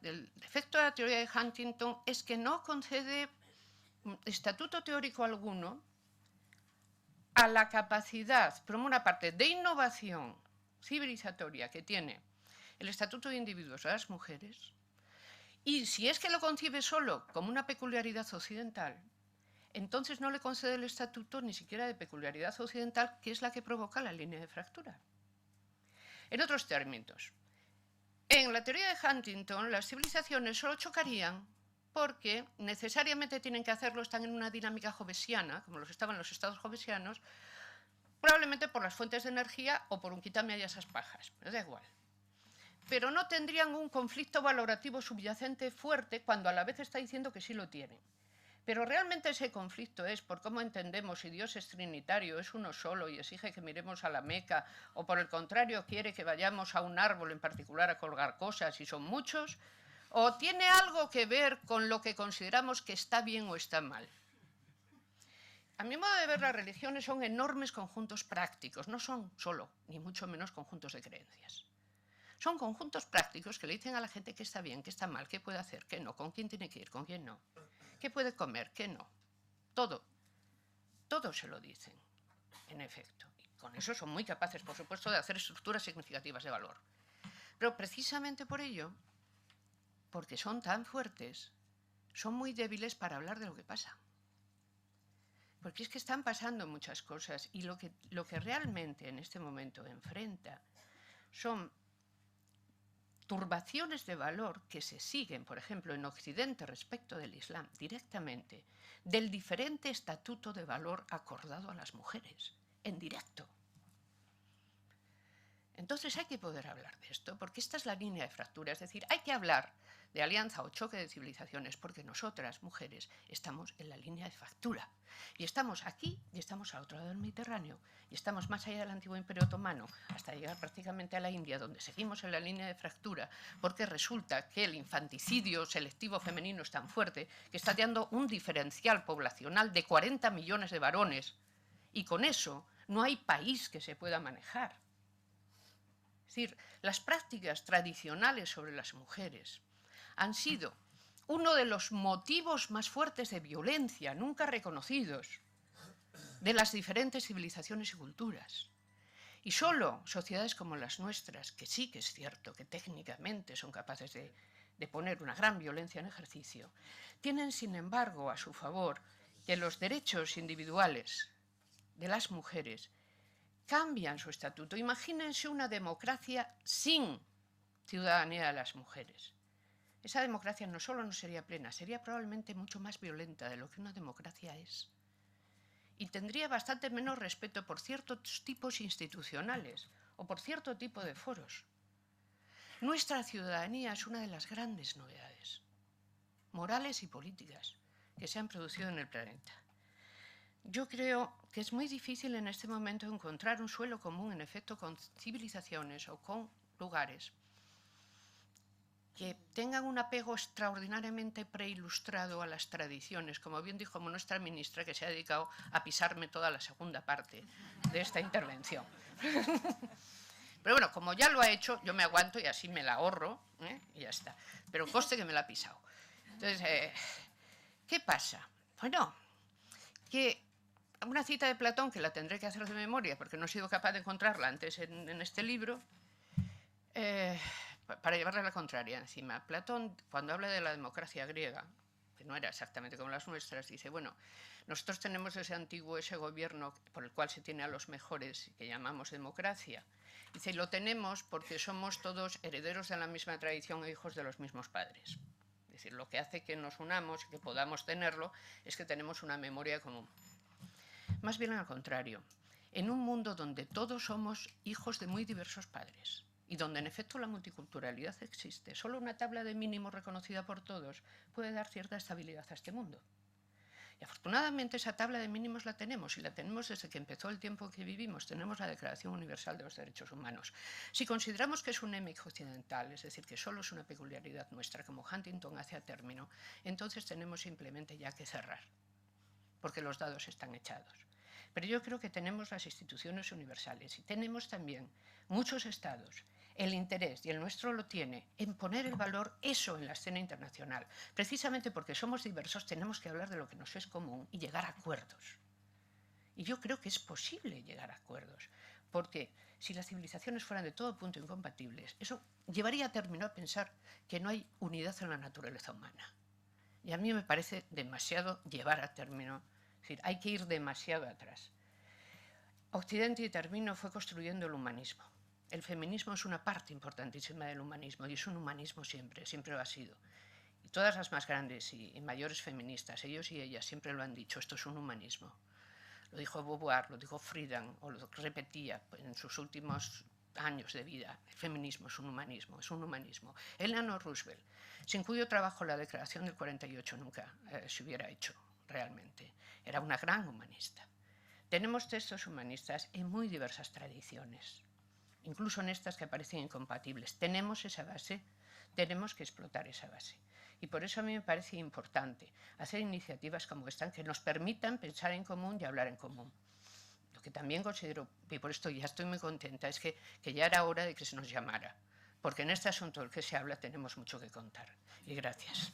el defecto de la teoría de Huntington es que no concede estatuto teórico alguno a la capacidad, por una parte, de innovación civilizatoria que tiene el Estatuto de Individuos de las Mujeres, y si es que lo concibe solo como una peculiaridad occidental, entonces no le concede el estatuto ni siquiera de peculiaridad occidental, que es la que provoca la línea de fractura. En otros términos, en la teoría de Huntington, las civilizaciones solo chocarían porque necesariamente tienen que hacerlo, están en una dinámica jovesiana, como los estaban los estados jovesianos, probablemente por las fuentes de energía o por un quítame a esas pajas, pero da igual. Pero no tendrían un conflicto valorativo subyacente fuerte cuando a la vez está diciendo que sí lo tienen. Pero realmente ese conflicto es por cómo entendemos si Dios es trinitario, es uno solo y exige que miremos a la Meca, o por el contrario quiere que vayamos a un árbol en particular a colgar cosas y son muchos, o tiene algo que ver con lo que consideramos que está bien o está mal. A mi modo de ver, las religiones son enormes conjuntos prácticos, no son solo, ni mucho menos, conjuntos de creencias. Son conjuntos prácticos que le dicen a la gente qué está bien, qué está mal, qué puede hacer, qué no, con quién tiene que ir, con quién no, qué puede comer, qué no. Todo se lo dicen, en efecto. Y con eso son muy capaces, por supuesto, de hacer estructuras significativas de valor. Pero precisamente por ello, porque son tan fuertes, son muy débiles para hablar de lo que pasa. Porque es que están pasando muchas cosas y lo que realmente en este momento enfrenta son turbaciones de valor que se siguen, por ejemplo, en Occidente respecto del Islam directamente, del diferente estatuto de valor acordado a las mujeres, en directo. Entonces hay que poder hablar de esto, porque esta es la línea de fractura, es decir, hay que hablar de alianza o choque de civilizaciones, porque nosotras, mujeres, estamos en la línea de fractura. Y estamos aquí y estamos al otro lado del Mediterráneo, y estamos más allá del antiguo Imperio Otomano, hasta llegar prácticamente a la India, donde seguimos en la línea de fractura, porque resulta que el infanticidio selectivo femenino es tan fuerte que está dando un diferencial poblacional de 40 millones de varones, y con eso no hay país que se pueda manejar. Es decir, las prácticas tradicionales sobre las mujeres han sido uno de los motivos más fuertes de violencia nunca reconocidos de las diferentes civilizaciones y culturas. Y solo sociedades como las nuestras, que sí que es cierto que técnicamente son capaces de poner una gran violencia en ejercicio, tienen sin embargo a su favor que los derechos individuales de las mujeres cambian su estatuto. Imagínense una democracia sin ciudadanía de las mujeres. Esa democracia no solo no sería plena, sería probablemente mucho más violenta de lo que una democracia es. Y tendría bastante menos respeto por ciertos tipos institucionales o por cierto tipo de foros. Nuestra ciudadanía es una de las grandes novedades, morales y políticas, que se han producido en el planeta. Yo creo que es muy difícil en este momento encontrar un suelo común, en efecto, con civilizaciones o con lugares que tengan un apego extraordinariamente preilustrado a las tradiciones, como bien dijo nuestra ministra, que se ha dedicado a pisarme toda la segunda parte de esta intervención. Pero bueno, como ya lo ha hecho, yo me aguanto y así me la ahorro, y ya está. Pero conste que me la ha pisado. Entonces, ¿qué pasa? Bueno, que una cita de Platón, que la tendré que hacer de memoria porque no he sido capaz de encontrarla antes en este libro, para llevarle la contraria encima. Platón, cuando habla de la democracia griega, que no era exactamente como las nuestras, dice, bueno, nosotros tenemos ese gobierno por el cual se tiene a los mejores, que llamamos democracia. Dice, y lo tenemos porque somos todos herederos de la misma tradición e hijos de los mismos padres. Es decir, lo que hace que nos unamos y que podamos tenerlo es que tenemos una memoria común. Más bien al contrario, en un mundo donde todos somos hijos de muy diversos padres, y donde en efecto la multiculturalidad existe, solo una tabla de mínimos reconocida por todos puede dar cierta estabilidad a este mundo. Y afortunadamente esa tabla de mínimos la tenemos, y la tenemos desde que empezó el tiempo que vivimos. Tenemos la Declaración Universal de los Derechos Humanos. Si consideramos que es un enemigo occidental, es decir, que solo es una peculiaridad nuestra, como Huntington hace a término, entonces tenemos simplemente ya que cerrar, porque los dados están echados. Pero yo creo que tenemos las instituciones universales y tenemos también muchos estados el interés, y el nuestro lo tiene, en poner el valor eso en la escena internacional. Precisamente porque somos diversos tenemos que hablar de lo que nos es común y llegar a acuerdos. Y yo creo que es posible llegar a acuerdos, porque si las civilizaciones fueran de todo punto incompatibles, eso llevaría a término a pensar que no hay unidad en la naturaleza humana. Y a mí me parece demasiado llevar a término, es decir, hay que ir demasiado atrás. Occidente, y termino, fue construyendo el humanismo. El feminismo es una parte importantísima del humanismo y es un humanismo siempre, siempre lo ha sido. Y todas las más grandes y mayores feministas, ellos y ellas siempre lo han dicho, esto es un humanismo. Lo dijo Beauvoir, lo dijo Friedan, o lo repetía en sus últimos años de vida. El feminismo es un humanismo, es un humanismo. Eleanor Roosevelt, sin cuyo trabajo la Declaración del 48 nunca se hubiera hecho realmente. Era una gran humanista. Tenemos textos humanistas en muy diversas tradiciones, incluso en estas que parecen incompatibles. Tenemos esa base, tenemos que explotar esa base. Y por eso a mí me parece importante hacer iniciativas como esta que nos permitan pensar en común y hablar en común. Lo que también considero, y por esto ya estoy muy contenta, es que ya era hora de que se nos llamara, porque en este asunto del que se habla tenemos mucho que contar. Y gracias.